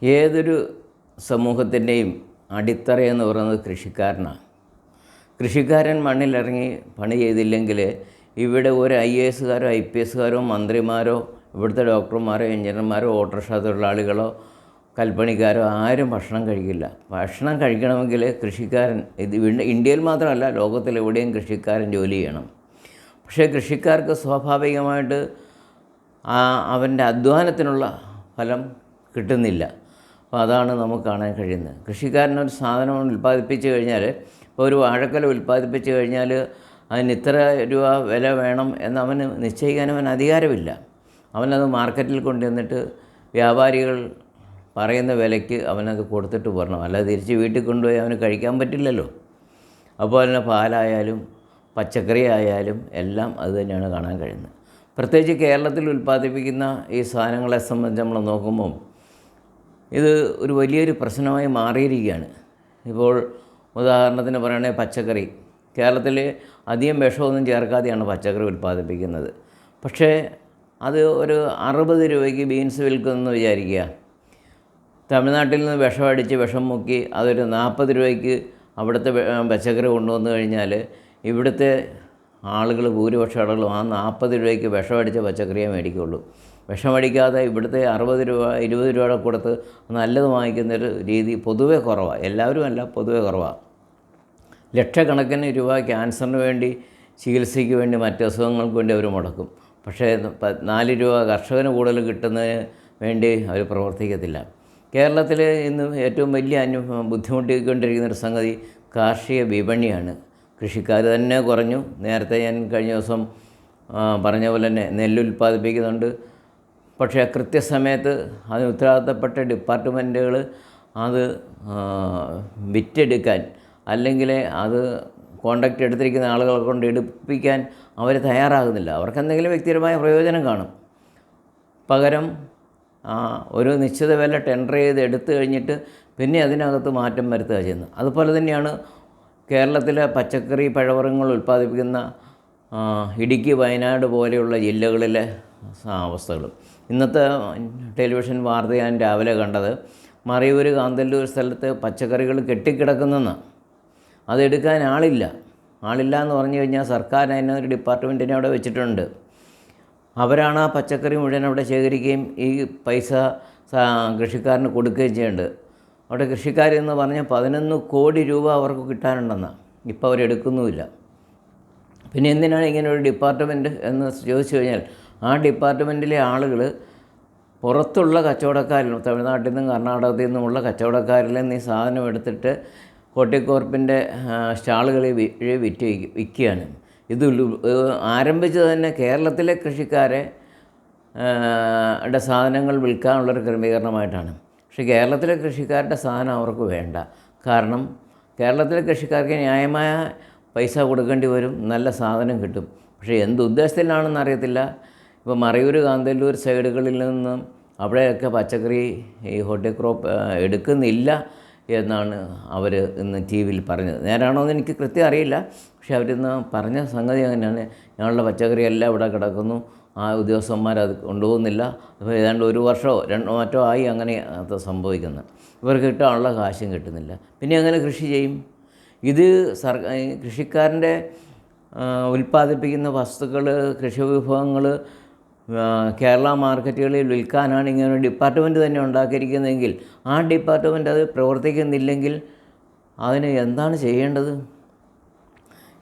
ഏതൊരു സമൂഹത്തിൻ്റെയും അടിത്തറയെന്ന് പറയുന്നത് കൃഷിക്കാരനാണ്. കൃഷിക്കാരൻ മണ്ണിലിറങ്ങി പണി ചെയ്തില്ലെങ്കിൽ ഇവിടെ ഒരു IAS-കാരോ IPS-കാരോ മന്ത്രിമാരോ ഇവിടുത്തെ ഡോക്ടർമാരോ എഞ്ചിനീയർമാരോ ഓട്ടോറിക്ഷ തൊഴിലാളികളോ കൽപ്പണിക്കാരോ ആരും ഭക്ഷണം കഴിക്കില്ല. ഭക്ഷണം കഴിക്കണമെങ്കിൽ കൃഷിക്കാരൻ, ഇത് ഇന്ത്യയിൽ മാത്രമല്ല ലോകത്തിലെവിടെയും കൃഷിക്കാരൻ ജോലി ചെയ്യണം. പക്ഷേ കൃഷിക്കാർക്ക് സ്വാഭാവികമായിട്ട് അവൻ്റെ അധ്വാനത്തിനുള്ള ഫലം കിട്ടുന്നില്ല. അപ്പോൾ അതാണ് നമുക്ക് കാണാൻ കഴിയുന്നത്. കൃഷിക്കാരനൊരു സാധനം ഉൽപ്പാദിപ്പിച്ച് കഴിഞ്ഞാൽ, ഇപ്പോൾ ഒരു വാഴക്കുല ഉൽപ്പാദിപ്പിച്ച് കഴിഞ്ഞാൽ അതിന് ഇത്ര രൂപ വില വേണം എന്ന് അവന് നിശ്ചയിക്കാൻ അവന് അധികാരമില്ല. അവനത് മാർക്കറ്റിൽ കൊണ്ടുവന്നിട്ട് വ്യാപാരികൾ പറയുന്ന വിലയ്ക്ക് അവനത് കൊടുത്തിട്ട് പോരണം. അല്ലാതെ തിരിച്ച് വീട്ടിൽ കൊണ്ടുപോയി അവന് കഴിക്കാൻ പറ്റില്ലല്ലോ. അപ്പോൾ തന്നെ പാലായാലും പച്ചക്കറി ആയാലും എല്ലാം അത് തന്നെയാണ് കാണാൻ കഴിയുന്നത്. പ്രത്യേകിച്ച് കേരളത്തിൽ ഉൽപ്പാദിപ്പിക്കുന്ന ഈ സാധനങ്ങളെ സംബന്ധിച്ച് നമ്മൾ നോക്കുമ്പം ഇത് ഒരു വലിയൊരു പ്രശ്നമായി മാറിയിരിക്കുകയാണ്. ഇപ്പോൾ ഉദാഹരണത്തിന് പറയുകയാണെങ്കിൽ പച്ചക്കറി, കേരളത്തിൽ അധികം വിഷമൊന്നും ചേർക്കാതെയാണ് പച്ചക്കറി ഉൽപ്പാദിപ്പിക്കുന്നത്. പക്ഷേ അത് ഒരു 60 രൂപയ്ക്ക് ബീൻസ് വിൽക്കുമെന്ന് വിചാരിക്കുക. തമിഴ്നാട്ടിൽ നിന്ന് വിഷമടിച്ച് വിഷം മുക്കി അതൊരു 40 രൂപയ്ക്ക് അവിടുത്തെ പച്ചക്കറി കൊണ്ടുവന്നു കഴിഞ്ഞാൽ ഇവിടുത്തെ ആളുകൾ, ഭൂരിപക്ഷം ആളുകളും ആ 40 രൂപയ്ക്ക് വിഷമടിച്ച പച്ചക്കറിയെ മേടിക്കുള്ളൂ. വിഷമടിക്കാതെ ഇവിടുത്തെ 60 രൂപ 20 രൂപയുടെ കൊടുത്ത് നല്ലത് വാങ്ങിക്കുന്നൊരു രീതി പൊതുവെ കുറവാണ്. എല്ലാവരും അല്ല, പൊതുവെ കുറവാണ്. ലക്ഷക്കണക്കിന് രൂപ ക്യാൻസറിന് വേണ്ടി, ചികിത്സയ്ക്ക് വേണ്ടി, മറ്റ് അസുഖങ്ങൾക്ക് വേണ്ടി അവർ മുടക്കും. പക്ഷേ 4 രൂപ കർഷകന് കൂടുതൽ കിട്ടുന്നതിന് വേണ്ടി അവർ പ്രവർത്തിക്കത്തില്ല. കേരളത്തിൽ ഇന്ന് ഏറ്റവും വലിയ ബുദ്ധിമുട്ടിക്കൊണ്ടിരിക്കുന്നൊരു സംഗതി കാർഷിക വിപണിയാണ്. കൃഷിക്കാർ തന്നെ കുറഞ്ഞു. നേരത്തെ ഞാൻ കഴിഞ്ഞ ദിവസം പറഞ്ഞ പോലെ തന്നെ നെല്ല് ഉൽപ്പാദിപ്പിക്കുന്നുണ്ട്. പക്ഷേ കൃത്യസമയത്ത് അതിന് ഉത്തരവാദിത്തപ്പെട്ട ഡിപ്പാർട്ട്മെൻറ്റുകൾ അത് വിറ്റെടുക്കാൻ, അല്ലെങ്കിൽ അത് കോൺട്രാക്റ്റ് എടുത്തിരിക്കുന്ന ആളുകളെ കൊണ്ട് എടുപ്പിക്കാൻ അവർ തയ്യാറാകുന്നില്ല. അവർക്കെന്തെങ്കിലും വ്യക്തിപരമായ പ്രയോജനം കാണും. പകരം ഒരു നിശ്ചിത വില ടെൻഡർ ചെയ്ത് എടുത്തു കഴിഞ്ഞിട്ട് പിന്നെ അതിനകത്ത് മാറ്റം വരുത്തുക ചെയ്യുന്നത്. അതുപോലെ തന്നെയാണ് കേരളത്തിലെ പച്ചക്കറി പഴവർഗ്ഗങ്ങൾ ഉൽപ്പാദിപ്പിക്കുന്ന ഇടുക്കി, വയനാട് പോലെയുള്ള ജില്ലകളിലെ അവസ്ഥകളും. ഇന്നത്തെ ടെലിവിഷൻ വാർത്ത ഞാൻ രാവിലെ കണ്ടത്, മറയൂർ, കാന്തല്ലൂർ സ്ഥലത്ത് പച്ചക്കറികൾ കെട്ടിക്കിടക്കുന്നെന്ന്. അതെടുക്കാൻ ആളില്ല എന്ന് പറഞ്ഞു കഴിഞ്ഞാൽ സർക്കാർ അതിനൊരു ഡിപ്പാർട്ട്മെൻറ്റിനെ അവിടെ വെച്ചിട്ടുണ്ട്. അവരാണ് ആ പച്ചക്കറി മുഴുവൻ അവിടെ ശേഖരിക്കുകയും ഈ പൈസ കൃഷിക്കാരന് കൊടുക്കുകയും ചെയ്യേണ്ടത്. അവിടെ കൃഷിക്കാരെന്ന് പറഞ്ഞാൽ 11 കോടി രൂപ അവർക്ക് കിട്ടാനുണ്ടെന്നാണ്. ഇപ്പോൾ അവരെടുക്കുന്നുമില്ല. പിന്നെ എന്തിനാണ് ഇങ്ങനെ ഒരു ഡിപ്പാർട്ട്മെൻറ്റ് എന്ന് ചോദിച്ചു കഴിഞ്ഞാൽ, ആ ഡിപ്പാർട്ട്മെൻറ്റിലെ ആളുകൾ പുറത്തുള്ള കച്ചവടക്കാരിൽ, തമിഴ്നാട്ടിൽ നിന്നും കർണാടകത്തിൽ നിന്നുമുള്ള കച്ചവടക്കാരിൽ നിന്ന് ഈ സാധനം എടുത്തിട്ട് ഹോർട്ടികോർപ്പിൻ്റെ സ്റ്റാളുകളിൽ വിൽക്കുകയാണ്. ഇത് ആരംഭിച്ചത് തന്നെ കേരളത്തിലെ കൃഷിക്കാരെ സാധനങ്ങൾ വിൽക്കാനുള്ളൊരു ക്രമീകരണമായിട്ടാണ്. പക്ഷേ കേരളത്തിലെ കൃഷിക്കാരുടെ സാധനം അവർക്ക് വേണ്ട. കാരണം കേരളത്തിലെ കൃഷിക്കാർക്ക് ന്യായമായ പൈസ കൊടുക്കേണ്ടി വരും, നല്ല സാധനം കിട്ടും. പക്ഷേ എന്ത് ഉദ്ദേശത്തിലാണെന്ന് അറിയത്തില്ല. ഇപ്പോൾ മറയൂർ, കാന്തല്ലൂർ സൈഡുകളിൽ നിന്നും അവിടെയൊക്കെ പച്ചക്കറി ഈ ഹോർട്ടിക്രോപ്പ് എടുക്കുന്നില്ല എന്നാണ് അവർ ഇന്ന് TV-യിൽ പറഞ്ഞത്. നേരാണോ എന്ന് എനിക്ക് കൃത്യം അറിയില്ല. പക്ഷേ അവരിന്ന് പറഞ്ഞ സംഗതി അങ്ങനെയാണ്. ഞങ്ങളുടെ പച്ചക്കറി എല്ലാം ഇവിടെ കിടക്കുന്നു, ആ ഉദ്യോഗസ്ഥന്മാരത് കൊണ്ടുപോകുന്നില്ല. അപ്പോൾ ഏതാണ്ട് 1 വർഷമോ മറ്റോ ആയി അങ്ങനെ അത് സംഭവിക്കുന്നത്. ഇവർക്ക് കിട്ടാനുള്ള കാശും കിട്ടുന്നില്ല. പിന്നെ അങ്ങനെ കൃഷി ചെയ്യും. ഇത് കൃഷിക്കാരൻ്റെ ഉൽപ്പാദിപ്പിക്കുന്ന വസ്തുക്കൾ, കൃഷിവിഭവങ്ങൾ കേരള മാർക്കറ്റുകളിൽ വിൽക്കാനാണ് ഇങ്ങനെ ഒരു ഡിപ്പാർട്ട്മെൻറ്റ് തന്നെ ഉണ്ടാക്കിയിരിക്കുന്നതെങ്കിൽ, ആ ഡിപ്പാർട്ട്മെൻറ്റ് അത് പ്രവർത്തിക്കുന്നില്ലെങ്കിൽ അതിന് എന്താണ് ചെയ്യേണ്ടത്?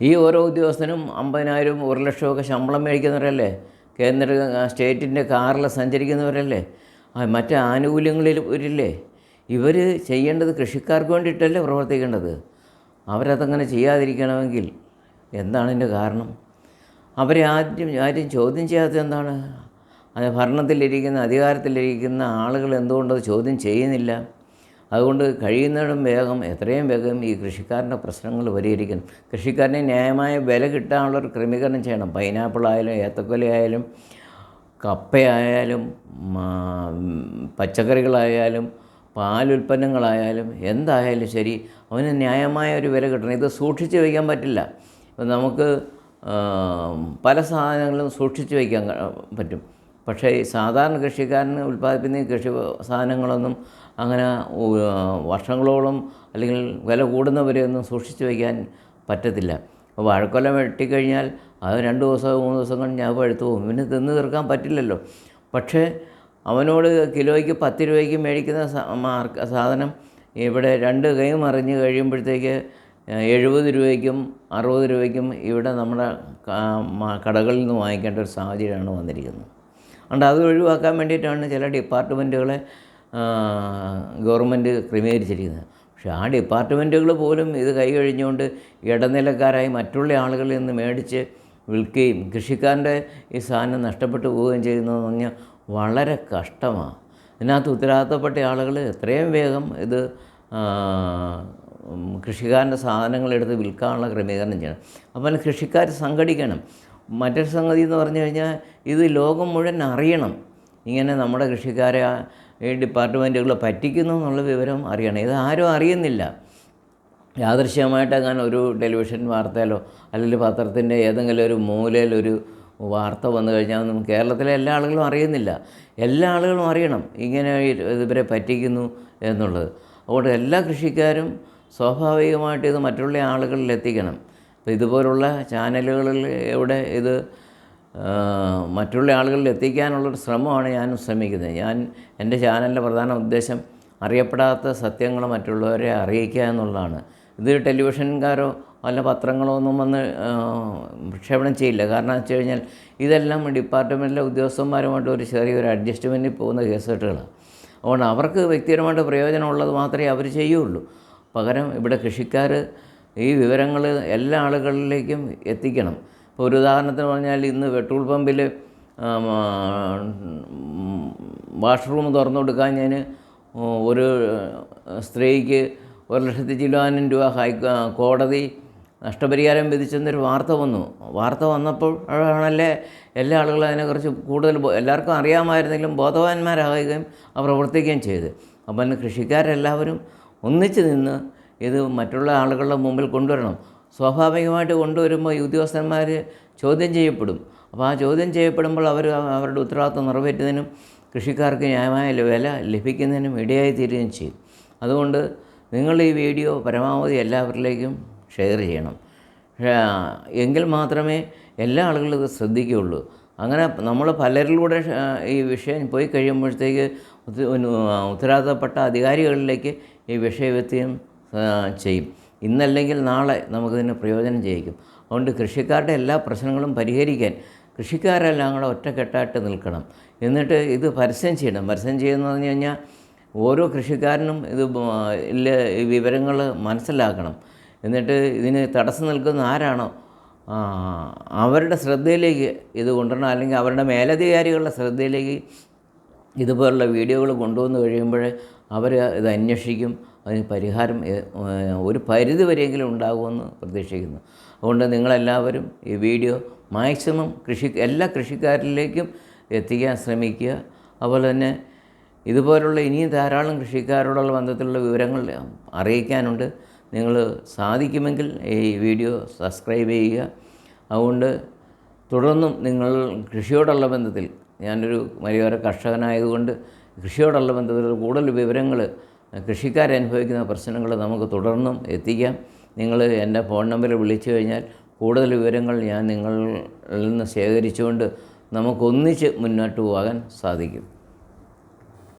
ഈ ഓരോ ഉദ്യോഗസ്ഥനും 50,000 1 ലക്ഷമൊക്കെ ശമ്പളം മേടിക്കുന്നവരല്ലേ? സ്റ്റേറ്റിൻ്റെ കാറിൽ സഞ്ചരിക്കുന്നവരല്ലേ? മറ്റ് ആനുകൂല്യങ്ങളിൽ വരില്ലേ? ഇവർ ചെയ്യേണ്ടത് കൃഷിക്കാർക്ക് വേണ്ടിയിട്ടല്ലേ പ്രവർത്തിക്കേണ്ടത്? അവരതങ്ങനെ ചെയ്യാതിരിക്കണമെങ്കിൽ എന്താണ് ഇതിൻ്റെ കാരണം? അവരെ ആരും ചോദ്യം ചെയ്യാത്തത് എന്താണ്? ഭരണത്തിലിരിക്കുന്ന, അധികാരത്തിലിരിക്കുന്ന ആളുകൾ എന്തുകൊണ്ടത് ചോദ്യം ചെയ്യുന്നില്ല? അതുകൊണ്ട് കഴിയുന്നിടം വേഗം, എത്രയും വേഗം ഈ കൃഷിക്കാരൻ്റെ പ്രശ്നങ്ങൾ പരിഹരിക്കണം. കൃഷിക്കാരന് ന്യായമായ വില കിട്ടാനുള്ളൊരു ക്രമീകരണം ചെയ്യണം. പൈനാപ്പിളായാലും ഏത്തക്കൊലയായാലും കപ്പയായാലും പച്ചക്കറികളായാലും പാലുൽപ്പന്നങ്ങളായാലും എന്തായാലും ശരി, അവന് ന്യായമായ ഒരു വില കിട്ടണം. ഇത് സൂക്ഷിച്ച് വയ്ക്കാൻ പറ്റില്ല. ഇപ്പം നമുക്ക് പല സാധനങ്ങളും സൂക്ഷിച്ച് വയ്ക്കാൻ പറ്റും. പക്ഷേ ഈ സാധാരണ കൃഷിക്കാരന് ഉൽപ്പാദിപ്പിക്കുന്ന ഈ കൃഷി സാധനങ്ങളൊന്നും അങ്ങനെ വർഷങ്ങളോളം അല്ലെങ്കിൽ വില കൂടുന്നവരെയൊന്നും സൂക്ഷിച്ച് വയ്ക്കാൻ പറ്റത്തില്ല. അപ്പോൾ വാഴക്കൊല വെട്ടിക്കഴിഞ്ഞാൽ അത് 2 ദിവസമോ 3 ദിവസം കഴിഞ്ഞ് അത് പഴുത്തു പോകും. പിന്നെ തിന്ന് തീർക്കാൻ പറ്റില്ലല്ലോ. പക്ഷേ അവനോട് കിലോയ്ക്ക് 10 രൂപയ്ക്ക് മേടിക്കുന്ന സാധനം ഇവിടെ 2 കൈ മറിഞ്ഞ് കഴിയുമ്പോഴത്തേക്ക് 70 രൂപയ്ക്കും 60 രൂപയ്ക്കും ഇവിടെ നമ്മുടെ കടകളിൽ നിന്ന് വാങ്ങിക്കേണ്ട ഒരു സാഹചര്യമാണ് വന്നിരിക്കുന്നത്. അതുകൊണ്ട് അത് ഒഴിവാക്കാൻ വേണ്ടിയിട്ടാണ് ചില ഡിപ്പാർട്ട്മെൻറ്റുകളെ ഗവൺമെൻറ് ക്രമീകരിച്ചിരിക്കുന്നത്. പക്ഷേ ആ ഡിപ്പാർട്ട്മെൻറ്റുകൾ പോലും ഇത് കൈ കഴിഞ്ഞുകൊണ്ട് ഇടനിലക്കാരായി മറ്റുള്ള ആളുകളിൽ നിന്ന് മേടിച്ച് വിൽക്കുകയും കൃഷിക്കാരൻ്റെ ഈ സാധനം നഷ്ടപ്പെട്ടു പോവുകയും ചെയ്യുന്നതെന്ന് പറഞ്ഞാൽ വളരെ കഷ്ടമാണ്. ഇതിനകത്ത് ഉത്തരവാദിത്തപ്പെട്ട ആളുകൾ എത്രയും വേഗം ഇത് കൃഷിക്കാരൻ്റെ സാധനങ്ങളെടുത്ത് വിൽക്കാനുള്ള ക്രമീകരണം ചെയ്യണം. അപ്പോൾ കൃഷിക്കാർ സംഘടിക്കണം. മറ്റൊരു സംഗതി എന്ന് പറഞ്ഞു കഴിഞ്ഞാൽ ഇത് ലോകം മുഴുവൻ അറിയണം. ഇങ്ങനെ നമ്മുടെ കൃഷിക്കാരെ ഈ ഡിപ്പാർട്ട്മെൻറ്റുകൾ പറ്റിക്കുന്നു എന്നുള്ള വിവരം അറിയണം. ഇത് ആരും അറിയുന്നില്ല. യാദൃശ്യമായിട്ട് അങ്ങനെ ഒരു ടെലിവിഷൻ വാർത്തയിലോ അല്ലെങ്കിൽ പത്രത്തിൻ്റെ ഏതെങ്കിലും ഒരു മൂലയിലൊരു വാർത്ത വന്നു കഴിഞ്ഞാൽ ഒന്നും കേരളത്തിലെ എല്ലാ ആളുകളും അറിയുന്നില്ല. എല്ലാ ആളുകളും അറിയണം ഇങ്ങനെ ഇവരെ പറ്റിക്കുന്നു എന്നുള്ളത്. അതുകൊണ്ട് എല്ലാ കൃഷിക്കാരും സ്വാഭാവികമായിട്ട് ഇത് മറ്റുള്ള ആളുകളിൽ എത്തിക്കണം. അപ്പോൾ ഇതുപോലുള്ള ചാനലുകളിലൂടെ ഇത് മറ്റുള്ള ആളുകളിൽ എത്തിക്കാനുള്ളൊരു ശ്രമമാണ് ഞാനും ശ്രമിക്കുന്നത്. എൻ്റെ ചാനലിൻ്റെ പ്രധാന ഉദ്ദേശം അറിയപ്പെടാത്ത സത്യങ്ങൾ മറ്റുള്ളവരെ അറിയിക്കുക എന്നുള്ളതാണ്. ഇത് ടെലിവിഷൻകാരോ അല്ല പത്രങ്ങളോ ഒന്നും വന്ന് പ്രക്ഷേപണം ചെയ്യില്ല. കാരണം എന്ന് വെച്ച് കഴിഞ്ഞാൽ ഇതെല്ലാം ഡിപ്പാർട്ട്മെൻറ്റിലെ ഉദ്യോഗസ്ഥന്മാരുമായിട്ട് ഒരു ചെറിയൊരു അഡ്ജസ്റ്റ്മെൻറ്റിൽ പോകുന്ന കേസുകെട്ടുകളാണ്. അതുകൊണ്ട് അവർക്ക് വ്യക്തിപരമായിട്ട് പ്രയോജനമുള്ളത് മാത്രമേ അവർ ചെയ്യുള്ളൂ. പകരം ഇവിടെ കൃഷിക്കാർ ഈ വിവരങ്ങൾ എല്ലാ ആളുകളിലേക്കും എത്തിക്കണം. ഇപ്പോൾ ഒരു ഉദാഹരണത്തിന് പറഞ്ഞാൽ ഇന്ന് പെട്രോൾ പമ്പിൽ വാഷ്റൂം തുറന്നു കൊടുക്കാൻ ഞാൻ ഒരു സ്ത്രീക്ക് 1,00,000 ചില്ലാനം രൂപ കോടതി നഷ്ടപരിഹാരം വിധിച്ചെന്നൊരു വാർത്ത വന്നു. വാർത്ത വന്നപ്പോൾ ആണല്ലേ എല്ലാ ആളുകളും അതിനെക്കുറിച്ച് കൂടുതൽ എല്ലാവർക്കും അറിയാമായിരുന്നെങ്കിലും ബോധവാന്മാരാകുകയും പ്രവർത്തിക്കുകയും ചെയ്ത്. അപ്പം കൃഷിക്കാരെല്ലാവരും ഒന്നിച്ച് നിന്ന് ഇത് മറ്റുള്ള ആളുകളുടെ മുമ്പിൽ കൊണ്ടുവരണം. സ്വാഭാവികമായിട്ട് കൊണ്ടുവരുമ്പോൾ ഈ ഉദ്യോഗസ്ഥന്മാർ ചോദ്യം ചെയ്യപ്പെടും. അപ്പോൾ ആ ചോദ്യം ചെയ്യപ്പെടുമ്പോൾ അവരുടെ ഉത്തരവാദിത്വം നിറവേറ്റുന്നതിനും കൃഷിക്കാർക്ക് ന്യായമായ വില ലഭിക്കുന്നതിനും ഇടയായി തീരുകയും ചെയ്യും. അതുകൊണ്ട് നിങ്ങൾ ഈ വീഡിയോ പരമാവധി എല്ലാവരിലേക്കും ഷെയർ ചെയ്യണം. എങ്കിൽ മാത്രമേ എല്ലാ ആളുകളും ഇത് ശ്രദ്ധിക്കുകയുള്ളൂ. അങ്ങനെ നമ്മൾ പലരിലൂടെ ഈ വിഷയം പോയി കഴിയുമ്പോഴത്തേക്ക് ഉത്തരവാദിത്തപ്പെട്ട അധികാരികളിലേക്ക് ഈ വിഷയവ്യക്തം ചെയ്യും. ഇന്നല്ലെങ്കിൽ നാളെ നമുക്കിതിന് പ്രയോജനം ചെയ്യിക്കും. അതുകൊണ്ട് കൃഷിക്കാരുടെ എല്ലാ പ്രശ്നങ്ങളും പരിഹരിക്കാൻ കൃഷിക്കാരെല്ലാം കൂടെ ഒറ്റക്കെട്ടായിട്ട് നിൽക്കണം. എന്നിട്ട് ഇത് പരസ്യം ചെയ്യണം. പരസ്യം ചെയ്യുന്നതെന്ന് പറഞ്ഞു കഴിഞ്ഞാൽ ഓരോ കൃഷിക്കാരനും ഈ വിവരങ്ങൾ മനസ്സിലാക്കണം. എന്നിട്ട് ഇതിന് തടസ്സം നിൽക്കുന്ന ആരാണോ അവരുടെ ശ്രദ്ധയിലേക്ക് ഇത് കൊണ്ടുവരണം. അല്ലെങ്കിൽ അവരുടെ മേലധികാരികളുടെ ശ്രദ്ധയിലേക്ക് ഇതുപോലുള്ള വീഡിയോകൾ കൊണ്ടുവന്ന് കഴിയുമ്പോൾ അവർ ഇത് അന്വേഷിക്കും. അതിന് പരിഹാരം ഒരു പരിധി വരെയെങ്കിലും ഉണ്ടാകുമെന്ന് പ്രതീക്ഷിക്കുന്നു. അതുകൊണ്ട് നിങ്ങളെല്ലാവരും ഈ വീഡിയോ മാക്സിമം എല്ലാ കൃഷിക്കാരിലേക്കും എത്തിക്കാൻ ശ്രമിക്കുക. അതുപോലെ തന്നെ ഇതുപോലുള്ള ഇനിയും ധാരാളം കൃഷിക്കാരോടുള്ള ബന്ധത്തിലുള്ള വിവരങ്ങൾ അറിയിക്കാനുണ്ട്. നിങ്ങൾ സാധിക്കുമെങ്കിൽ ഈ വീഡിയോ സബ്സ്ക്രൈബ് ചെയ്യുക. അതുകൊണ്ട് തുടർന്നും നിങ്ങൾ കൃഷിയോടുള്ള ബന്ധത്തിൽ, ഞാനൊരു മലയോര കർഷകനായതുകൊണ്ട് കൃഷിയോടുള്ള ബന്ധത്തിൽ കൂടുതൽ വിവരങ്ങൾ കൃഷിക്കാരനുഭവിക്കുന്ന പ്രശ്നങ്ങൾ നമുക്ക് തുടർന്നും എത്തിക്കാം. നിങ്ങൾ എൻ്റെ ഫോൺ നമ്പറിൽ വിളിച്ചു കഴിഞ്ഞാൽ കൂടുതൽ വിവരങ്ങൾ ഞാൻ നിങ്ങളിൽ നിന്ന് ശേഖരിച്ചുകൊണ്ട് നമുക്കൊന്നിച്ച് മുന്നോട്ട് പോകാൻ സാധിക്കും.